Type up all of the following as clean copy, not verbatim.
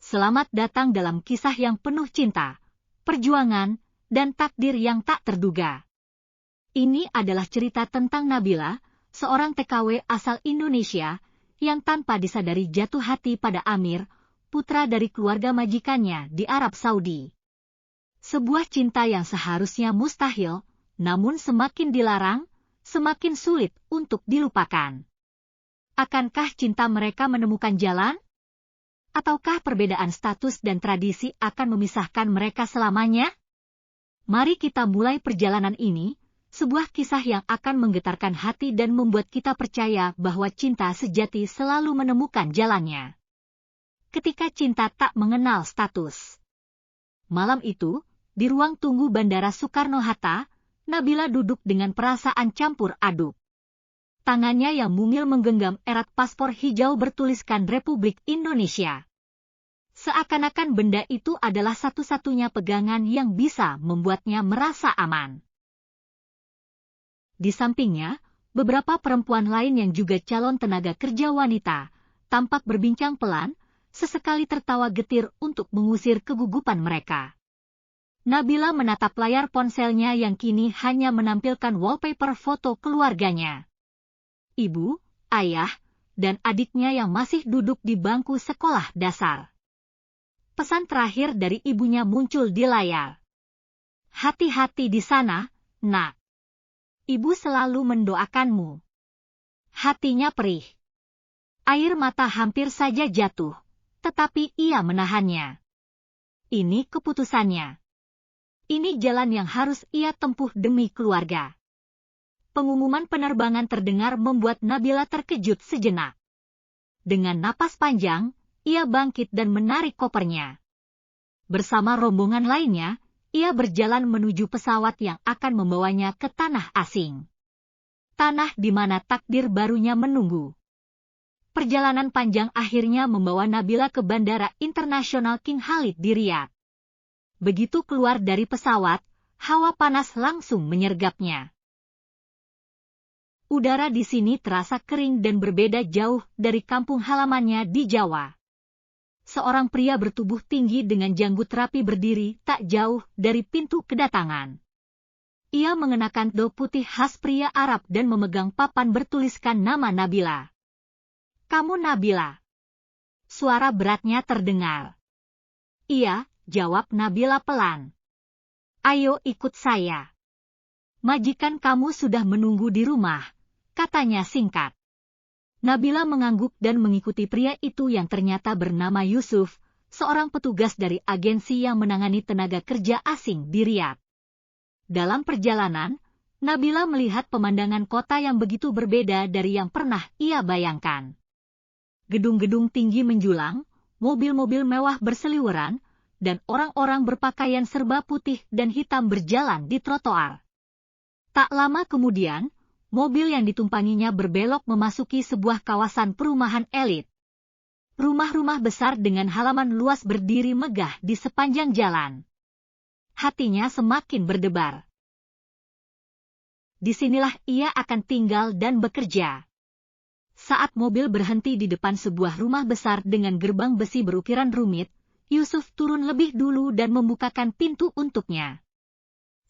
Selamat datang dalam kisah yang penuh cinta, perjuangan, dan takdir yang tak terduga. Ini adalah cerita tentang Nabila, seorang TKW asal Indonesia, yang tanpa disadari jatuh hati pada Amir, putra dari keluarga majikannya di Arab Saudi. Sebuah cinta yang seharusnya mustahil, namun semakin dilarang, semakin sulit untuk dilupakan. Akankah cinta mereka menemukan jalan? Ataukah perbedaan status dan tradisi akan memisahkan mereka selamanya? Mari kita mulai perjalanan ini, sebuah kisah yang akan menggetarkan hati dan membuat kita percaya bahwa cinta sejati selalu menemukan jalannya. Ketika cinta tak mengenal status. Malam itu, di ruang tunggu Bandara Soekarno-Hatta, Nabila duduk dengan perasaan campur aduk. Tangannya yang mungil menggenggam erat paspor hijau bertuliskan Republik Indonesia. Seakan-akan benda itu adalah satu-satunya pegangan yang bisa membuatnya merasa aman. Di sampingnya, beberapa perempuan lain yang juga calon tenaga kerja wanita, tampak berbincang pelan, sesekali tertawa getir untuk mengusir kegugupan mereka. Nabila menatap layar ponselnya yang kini hanya menampilkan wallpaper foto keluarganya. Ibu, ayah, dan adiknya yang masih duduk di bangku sekolah dasar. Pesan terakhir dari ibunya muncul di layar. Hati-hati di sana, nak. Ibu selalu mendoakanmu. Hatinya perih. Air mata hampir saja jatuh, tetapi ia menahannya. Ini keputusannya. Ini jalan yang harus ia tempuh demi keluarga. Pengumuman penerbangan terdengar membuat Nabila terkejut sejenak. Dengan napas panjang, ia bangkit dan menarik kopernya. Bersama rombongan lainnya, ia berjalan menuju pesawat yang akan membawanya ke tanah asing. Tanah di mana takdir barunya menunggu. Perjalanan panjang akhirnya membawa Nabila ke Bandara Internasional King Khalid di Riyadh. Begitu keluar dari pesawat, hawa panas langsung menyergapnya. Udara di sini terasa kering dan berbeda jauh dari kampung halamannya di Jawa. Seorang pria bertubuh tinggi dengan janggut rapi berdiri tak jauh dari pintu kedatangan. Ia mengenakan do putih khas pria Arab dan memegang papan bertuliskan nama Nabila. "Kamu Nabila?" Suara beratnya terdengar. "Iya," jawab Nabila pelan. "Ayo ikut saya. Majikan kamu sudah menunggu di rumah," katanya singkat. Nabila mengangguk dan mengikuti pria itu yang ternyata bernama Yusuf, seorang petugas dari agensi yang menangani tenaga kerja asing di Riyadh. Dalam perjalanan, Nabila melihat pemandangan kota yang begitu berbeda dari yang pernah ia bayangkan. Gedung-gedung tinggi menjulang, mobil-mobil mewah berseliweran, dan orang-orang berpakaian serba putih dan hitam berjalan di trotoar. Tak lama kemudian, mobil yang ditumpanginya berbelok memasuki sebuah kawasan perumahan elit. Rumah-rumah besar dengan halaman luas berdiri megah di sepanjang jalan. Hatinya semakin berdebar. Disinilah ia akan tinggal dan bekerja. Saat mobil berhenti di depan sebuah rumah besar dengan gerbang besi berukiran rumit, Yusuf turun lebih dulu dan membukakan pintu untuknya.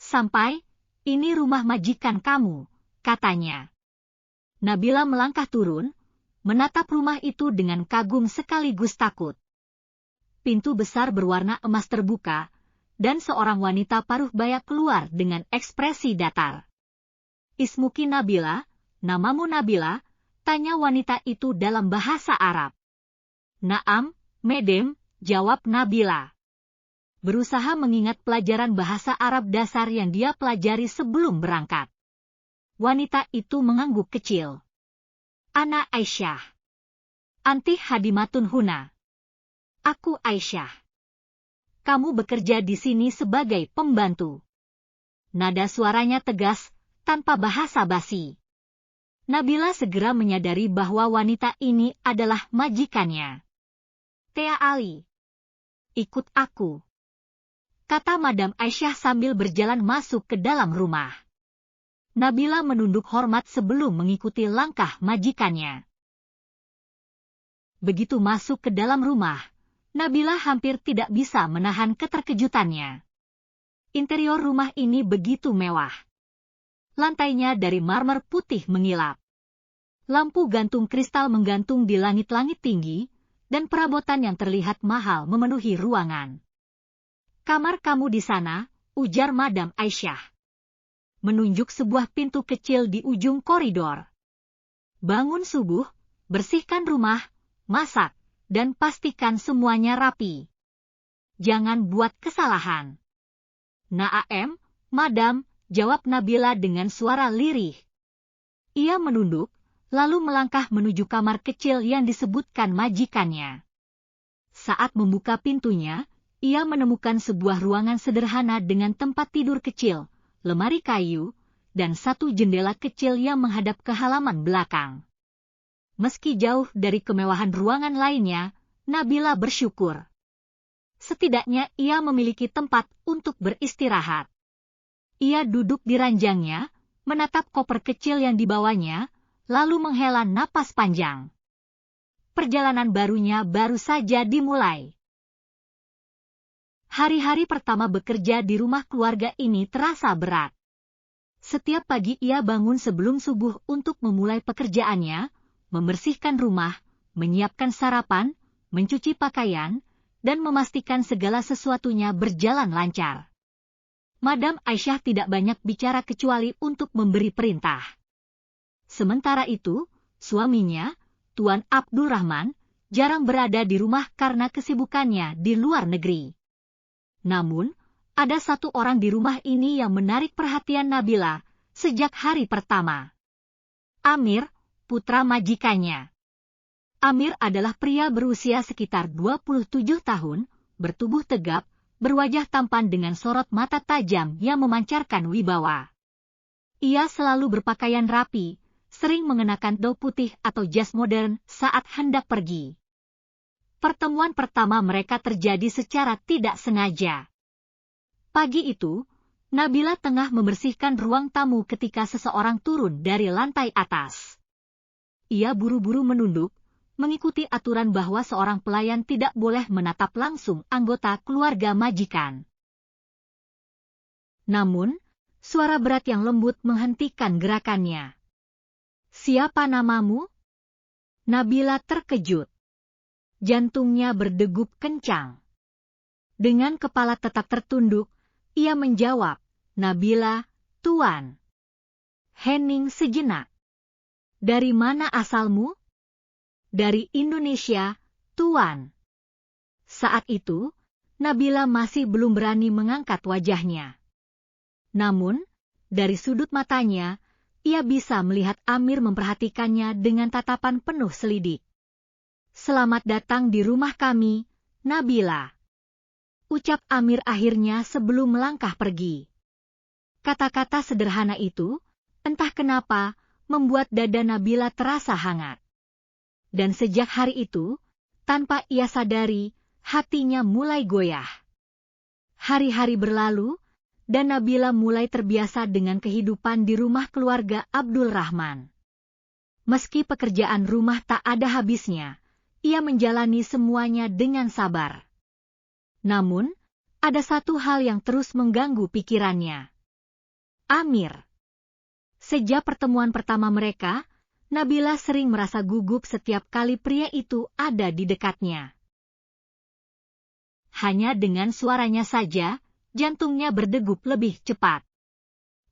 "Sampai, ini rumah majikan kamu," katanya. Nabila melangkah turun, menatap rumah itu dengan kagum sekaligus takut. Pintu besar berwarna emas terbuka, dan seorang wanita paruh baya keluar dengan ekspresi datar. "Ismuki Nabila, namamu Nabila?" tanya wanita itu dalam bahasa Arab. "Naam, Madam," jawab Nabila. Berusaha mengingat pelajaran bahasa Arab dasar yang dia pelajari sebelum berangkat. Wanita itu mengangguk kecil. "Ana Aisyah. Anti hadimatun huna." "Aku Aisyah. Kamu bekerja di sini sebagai pembantu." Nada suaranya tegas, tanpa bahasa basi. Nabila segera menyadari bahwa wanita ini adalah majikannya. "Tea Ali. Ikut aku," kata Madam Aisyah sambil berjalan masuk ke dalam rumah. Nabila menunduk hormat sebelum mengikuti langkah majikannya. Begitu masuk ke dalam rumah, Nabila hampir tidak bisa menahan keterkejutannya. Interior rumah ini begitu mewah. Lantainya dari marmer putih mengilap. Lampu gantung kristal menggantung di langit-langit tinggi, dan perabotan yang terlihat mahal memenuhi ruangan. "Kamar kamu di sana," ujar Madam Aisyah, menunjuk sebuah pintu kecil di ujung koridor. "Bangun subuh, bersihkan rumah, masak, dan pastikan semuanya rapi. Jangan buat kesalahan." "Naam, Madam," jawab Nabila dengan suara lirih. Ia menunduk, lalu melangkah menuju kamar kecil yang disebutkan majikannya. Saat membuka pintunya, ia menemukan sebuah ruangan sederhana dengan tempat tidur kecil, lemari kayu, dan satu jendela kecil yang menghadap ke halaman belakang. Meski jauh dari kemewahan ruangan lainnya, Nabila bersyukur. Setidaknya ia memiliki tempat untuk beristirahat. Ia duduk di ranjangnya, menatap koper kecil yang dibawanya, lalu menghela napas panjang. Perjalanan barunya baru saja dimulai. Hari-hari pertama bekerja di rumah keluarga ini terasa berat. Setiap pagi ia bangun sebelum subuh untuk memulai pekerjaannya, membersihkan rumah, menyiapkan sarapan, mencuci pakaian, dan memastikan segala sesuatunya berjalan lancar. Madam Aisyah tidak banyak bicara kecuali untuk memberi perintah. Sementara itu, suaminya, Tuan Abdul Rahman, jarang berada di rumah karena kesibukannya di luar negeri. Namun, ada satu orang di rumah ini yang menarik perhatian Nabila sejak hari pertama. Amir, putra majikannya. Amir adalah pria berusia sekitar 27 tahun, bertubuh tegap, berwajah tampan dengan sorot mata tajam yang memancarkan wibawa. Ia selalu berpakaian rapi, sering mengenakan do putih atau jas modern saat hendak pergi. Pertemuan pertama mereka terjadi secara tidak sengaja. Pagi itu, Nabila tengah membersihkan ruang tamu ketika seseorang turun dari lantai atas. Ia buru-buru menunduk, mengikuti aturan bahwa seorang pelayan tidak boleh menatap langsung anggota keluarga majikan. Namun, suara berat yang lembut menghentikan gerakannya. "Siapa namamu?" Nabila terkejut. Jantungnya berdegup kencang. Dengan kepala tetap tertunduk, ia menjawab, "Nabila, Tuan." Hening sejenak. "Dari mana asalmu?" "Dari Indonesia, Tuan." Saat itu, Nabila masih belum berani mengangkat wajahnya. Namun, dari sudut matanya, ia bisa melihat Amir memperhatikannya dengan tatapan penuh selidik. "Selamat datang di rumah kami, Nabila," ucap Amir akhirnya sebelum melangkah pergi. Kata-kata sederhana itu, entah kenapa, membuat dada Nabila terasa hangat. Dan sejak hari itu, tanpa ia sadari, hatinya mulai goyah. Hari-hari berlalu, dan Nabila mulai terbiasa dengan kehidupan di rumah keluarga Abdul Rahman. Meski pekerjaan rumah tak ada habisnya, ia menjalani semuanya dengan sabar. Namun, ada satu hal yang terus mengganggu pikirannya. Amir. Sejak pertemuan pertama mereka, Nabila sering merasa gugup setiap kali pria itu ada di dekatnya. Hanya dengan suaranya saja, jantungnya berdegup lebih cepat.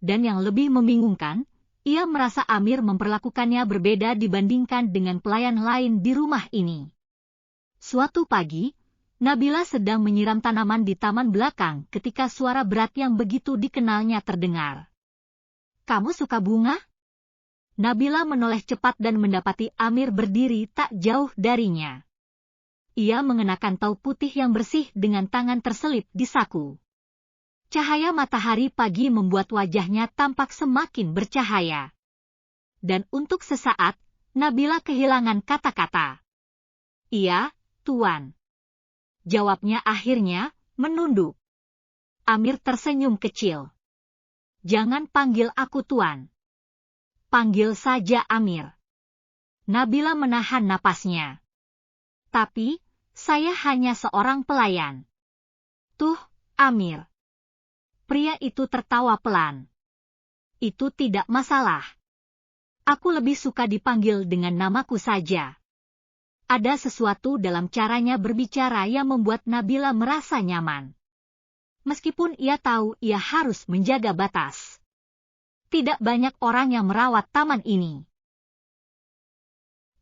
Dan yang lebih membingungkan, ia merasa Amir memperlakukannya berbeda dibandingkan dengan pelayan lain di rumah ini. Suatu pagi, Nabila sedang menyiram tanaman di taman belakang ketika suara berat yang begitu dikenalnya terdengar. "Kamu suka bunga?" Nabila menoleh cepat dan mendapati Amir berdiri tak jauh darinya. Ia mengenakan tau putih yang bersih dengan tangan terselip di saku. Cahaya matahari pagi membuat wajahnya tampak semakin bercahaya. Dan untuk sesaat, Nabila kehilangan kata-kata. "Iya, Tuan." Jawabnya akhirnya, menunduk. Amir tersenyum kecil. "Jangan panggil aku Tuan. Panggil saja Amir." Nabila menahan napasnya. Tapi, Saya hanya seorang pelayan. Tuh, Amir. Pria itu tertawa pelan. Itu tidak masalah. Aku lebih suka dipanggil dengan namaku saja. Ada sesuatu dalam caranya berbicara yang membuat Nabila merasa nyaman. Meskipun ia tahu ia harus menjaga batas. Tidak banyak orang yang merawat taman ini.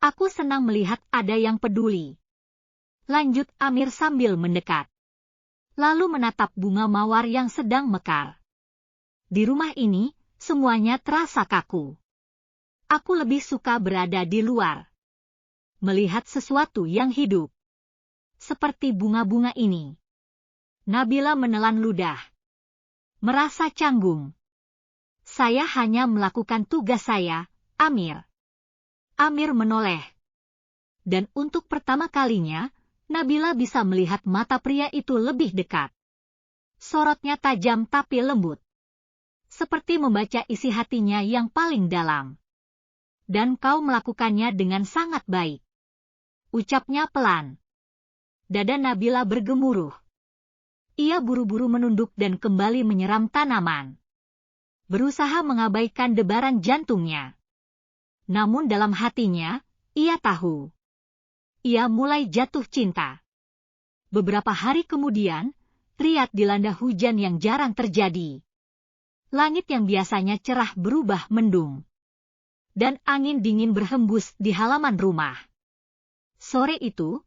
Aku senang melihat ada yang peduli. Lanjut Amir sambil mendekat. Lalu menatap bunga mawar yang sedang mekar. Di rumah ini, semuanya terasa kaku. Aku lebih suka berada di luar. Melihat sesuatu yang hidup. Seperti bunga-bunga ini. Nabila menelan ludah. Merasa canggung. Saya hanya melakukan tugas saya, Amir. Amir menoleh. Dan untuk pertama kalinya, Nabila bisa melihat mata pria itu lebih dekat. Sorotnya tajam tapi lembut. Seperti membaca isi hatinya yang paling dalam. Dan kau melakukannya dengan sangat baik. Ucapnya pelan. Dada Nabila bergemuruh. Ia buru-buru menunduk dan kembali menyeram tanaman. Berusaha mengabaikan debaran jantungnya. Namun dalam hatinya, ia tahu. Ia mulai jatuh cinta. Beberapa hari kemudian, Riyadh dilanda hujan yang jarang terjadi. Langit yang biasanya cerah berubah mendung. Dan angin dingin berhembus di halaman rumah. Sore itu,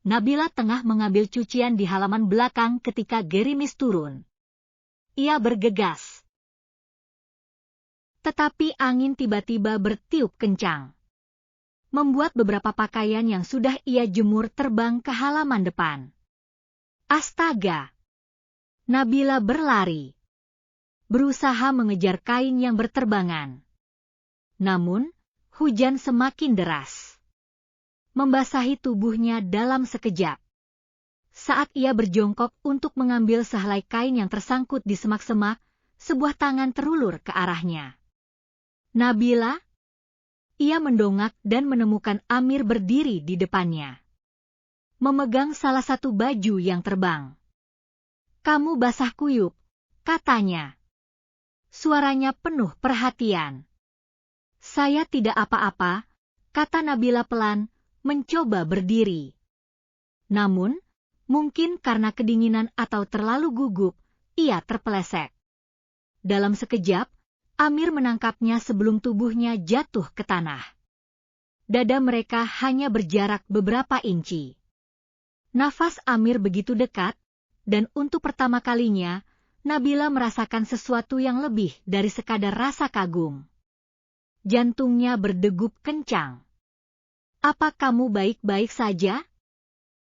Nabila tengah mengambil cucian di halaman belakang ketika gerimis turun. Ia bergegas. Tetapi angin tiba-tiba bertiup kencang. Membuat beberapa pakaian yang sudah ia jemur terbang ke halaman depan. Astaga! Nabila berlari. Berusaha mengejar kain yang berterbangan. Namun, hujan semakin deras. Membasahi tubuhnya dalam sekejap. Saat ia berjongkok untuk mengambil sehelai kain yang tersangkut di semak-semak, sebuah tangan terulur ke arahnya. Nabila? Ia mendongak dan menemukan Amir berdiri di depannya. Memegang salah satu baju yang terbang. Kamu basah kuyup, katanya. Suaranya penuh perhatian. Saya tidak apa-apa, kata Nabila pelan, mencoba berdiri. Namun, mungkin karena kedinginan atau terlalu gugup, ia terpeleset. Dalam sekejap, Amir menangkapnya sebelum tubuhnya jatuh ke tanah. Dada mereka hanya berjarak beberapa inci. Nafas Amir begitu dekat, dan untuk pertama kalinya, Nabila merasakan sesuatu yang lebih dari sekadar rasa kagum. Jantungnya berdegup kencang. Apa kamu baik-baik saja?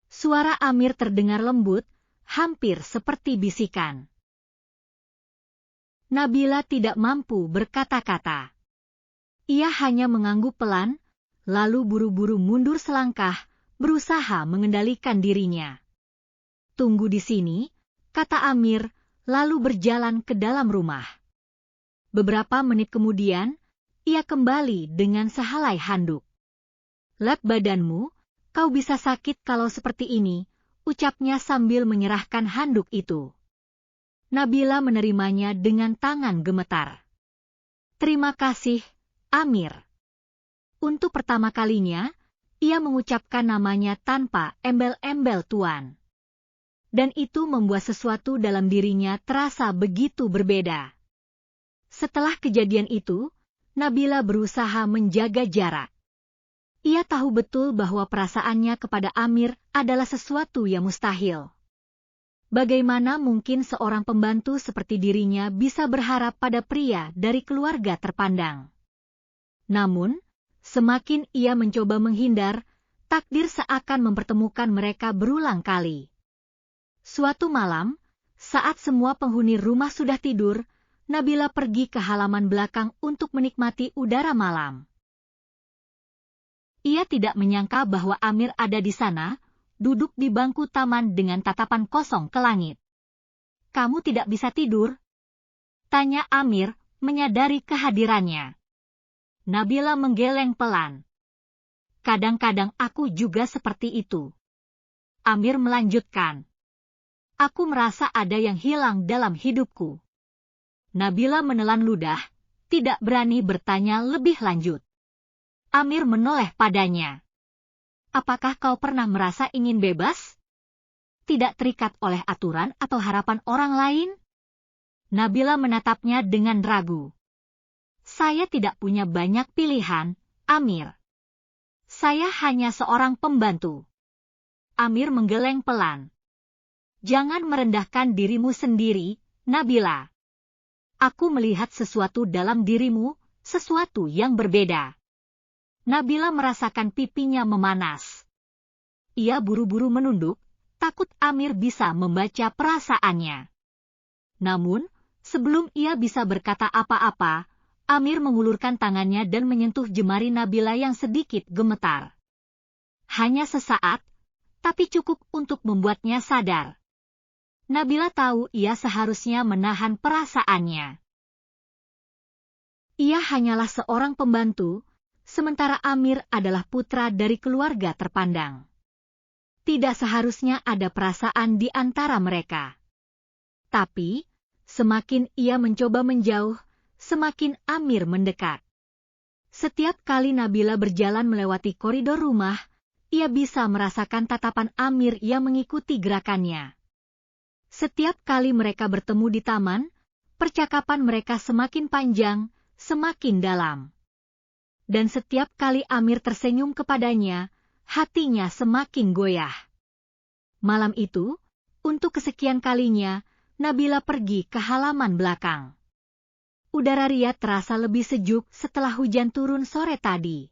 Suara Amir terdengar lembut, hampir seperti bisikan. Nabila tidak mampu berkata-kata. Ia hanya mengangguk pelan, lalu buru-buru mundur selangkah, berusaha mengendalikan dirinya. Tunggu di sini, kata Amir, lalu berjalan ke dalam rumah. Beberapa menit kemudian, ia kembali dengan sehelai handuk. Lap badanmu, kau bisa sakit kalau seperti ini, ucapnya sambil menyerahkan handuk itu. Nabila menerimanya dengan tangan gemetar. Terima kasih, Amir. Untuk pertama kalinya, ia mengucapkan namanya tanpa embel-embel tuan. Dan itu membuat sesuatu dalam dirinya terasa begitu berbeda. Setelah kejadian itu, Nabila berusaha menjaga jarak. Ia tahu betul bahwa perasaannya kepada Amir adalah sesuatu yang mustahil. Bagaimana mungkin seorang pembantu seperti dirinya bisa berharap pada pria dari keluarga terpandang? Namun, semakin ia mencoba menghindar, takdir seakan mempertemukan mereka berulang kali. Suatu malam, saat semua penghuni rumah sudah tidur, Nabila pergi ke halaman belakang untuk menikmati udara malam. Ia tidak menyangka bahwa Amir ada di sana, duduk di bangku taman dengan tatapan kosong ke langit. Kamu tidak bisa tidur? Tanya Amir, menyadari kehadirannya. Nabila menggeleng pelan. Kadang-kadang aku juga seperti itu. Amir melanjutkan. Aku merasa ada yang hilang dalam hidupku. Nabila menelan ludah, tidak berani bertanya lebih lanjut. Amir menoleh padanya. Apakah kau pernah merasa ingin bebas? Tidak terikat oleh aturan atau harapan orang lain? Nabila menatapnya dengan ragu. Saya tidak punya banyak pilihan, Amir. Saya hanya seorang pembantu. Amir menggeleng pelan. Jangan merendahkan dirimu sendiri, Nabila. Aku melihat sesuatu dalam dirimu, sesuatu yang berbeda. Nabila merasakan pipinya memanas. Ia buru-buru menunduk, takut Amir bisa membaca perasaannya. Namun, sebelum ia bisa berkata apa-apa, Amir mengulurkan tangannya dan menyentuh jemari Nabila yang sedikit gemetar. Hanya sesaat, tapi cukup untuk membuatnya sadar. Nabila tahu ia seharusnya menahan perasaannya. Ia hanyalah seorang pembantu, sementara Amir adalah putra dari keluarga terpandang. Tidak seharusnya ada perasaan di antara mereka. Tapi, semakin ia mencoba menjauh, semakin Amir mendekat. Setiap kali Nabila berjalan melewati koridor rumah, ia bisa merasakan tatapan Amir yang mengikuti gerakannya. Setiap kali mereka bertemu di taman, percakapan mereka semakin panjang, semakin dalam. Dan setiap kali Amir tersenyum kepadanya, hatinya semakin goyah. Malam itu, untuk kesekian kalinya, Nabila pergi ke halaman belakang. Udara riat terasa lebih sejuk setelah hujan turun sore tadi.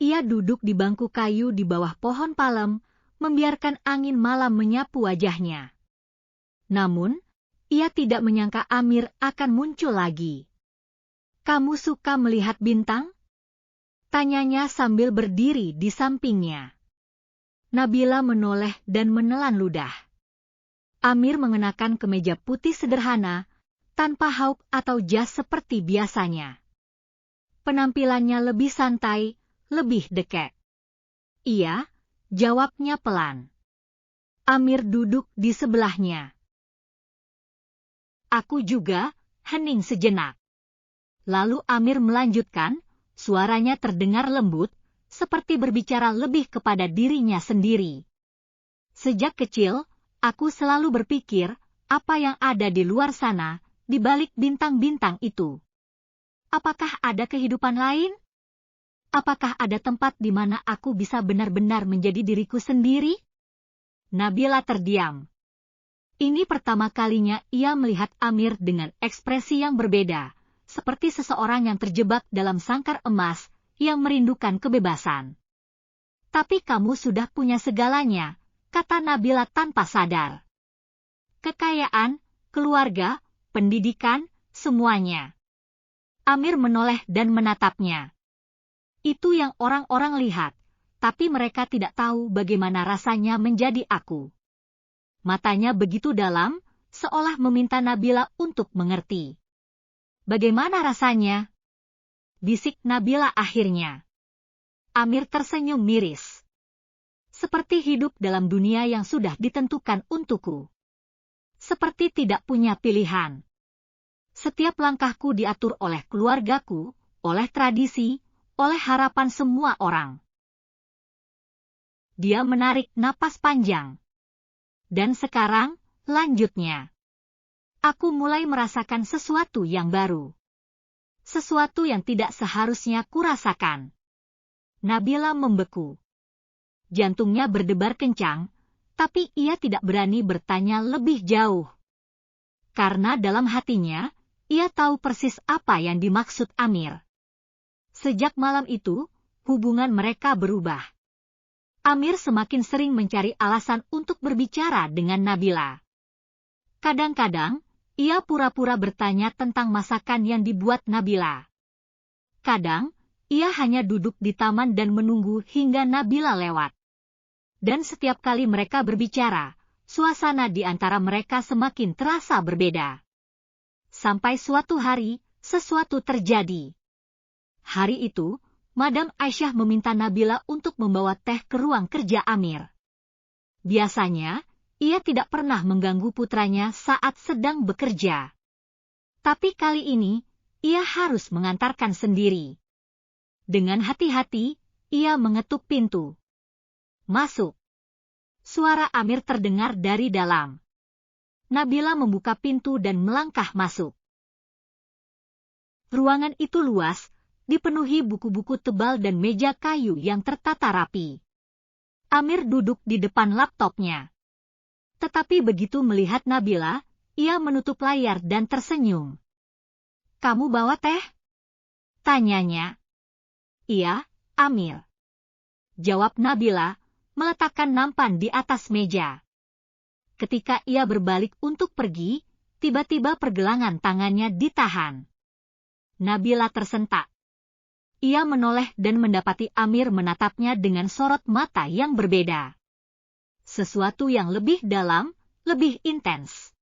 Ia duduk di bangku kayu di bawah pohon palem, membiarkan angin malam menyapu wajahnya. Namun, ia tidak menyangka Amir akan muncul lagi. Kamu suka melihat bintang? Tanyanya sambil berdiri di sampingnya. Nabila menoleh dan menelan ludah. Amir mengenakan kemeja putih sederhana, tanpa hauk atau jas seperti biasanya. Penampilannya lebih santai, lebih dekek. Iya, jawabnya pelan. Amir duduk di sebelahnya. Aku juga, hening sejenak. Lalu Amir melanjutkan, suaranya terdengar lembut, seperti berbicara lebih kepada dirinya sendiri. Sejak kecil, aku selalu berpikir, apa yang ada di luar sana, di balik bintang-bintang itu. Apakah ada kehidupan lain? Apakah ada tempat di mana aku bisa benar-benar menjadi diriku sendiri? Nabila terdiam. Ini pertama kalinya ia melihat Amir dengan ekspresi yang berbeda, seperti seseorang yang terjebak dalam sangkar emas, yang merindukan kebebasan. Tapi kamu sudah punya segalanya, kata Nabila tanpa sadar. Kekayaan, keluarga, pendidikan, semuanya. Amir menoleh dan menatapnya. Itu yang orang-orang lihat, tapi mereka tidak tahu bagaimana rasanya menjadi aku. Matanya begitu dalam, seolah meminta Nabila untuk mengerti. Bagaimana rasanya? Bisik Nabila akhirnya. Amir tersenyum miris. Seperti hidup dalam dunia yang sudah ditentukan untukku. Seperti tidak punya pilihan. Setiap langkahku diatur oleh keluargaku, oleh tradisi, oleh harapan semua orang. Dia menarik napas panjang. Dan sekarang, lanjutnya. Aku mulai merasakan sesuatu yang baru. Sesuatu yang tidak seharusnya kurasakan. Nabila membeku. Jantungnya berdebar kencang, tapi ia tidak berani bertanya lebih jauh. Karena dalam hatinya, ia tahu persis apa yang dimaksud Amir. Sejak malam itu, hubungan mereka berubah. Amir semakin sering mencari alasan untuk berbicara dengan Nabila. Kadang-kadang, ia pura-pura bertanya tentang masakan yang dibuat Nabila. Kadang, ia hanya duduk di taman dan menunggu hingga Nabila lewat. Dan setiap kali mereka berbicara, suasana di antara mereka semakin terasa berbeda. Sampai suatu hari, sesuatu terjadi. Hari itu, Madam Aisyah meminta Nabila untuk membawa teh ke ruang kerja Amir. Biasanya, ia tidak pernah mengganggu putranya saat sedang bekerja. Tapi kali ini, ia harus mengantarkan sendiri. Dengan hati-hati, ia mengetuk pintu. Masuk. Suara Amir terdengar dari dalam. Nabila membuka pintu dan melangkah masuk. Ruangan itu luas, dipenuhi buku-buku tebal dan meja kayu yang tertata rapi. Amir duduk di depan laptopnya. Tetapi begitu melihat Nabila, ia menutup layar dan tersenyum. "Kamu bawa teh?" tanyanya. "Iya, Amir," jawab Nabila, meletakkan nampan di atas meja. Ketika ia berbalik untuk pergi, tiba-tiba pergelangan tangannya ditahan. Nabila tersentak. Ia menoleh dan mendapati Amir menatapnya dengan sorot mata yang berbeda. Sesuatu yang lebih dalam, lebih intens.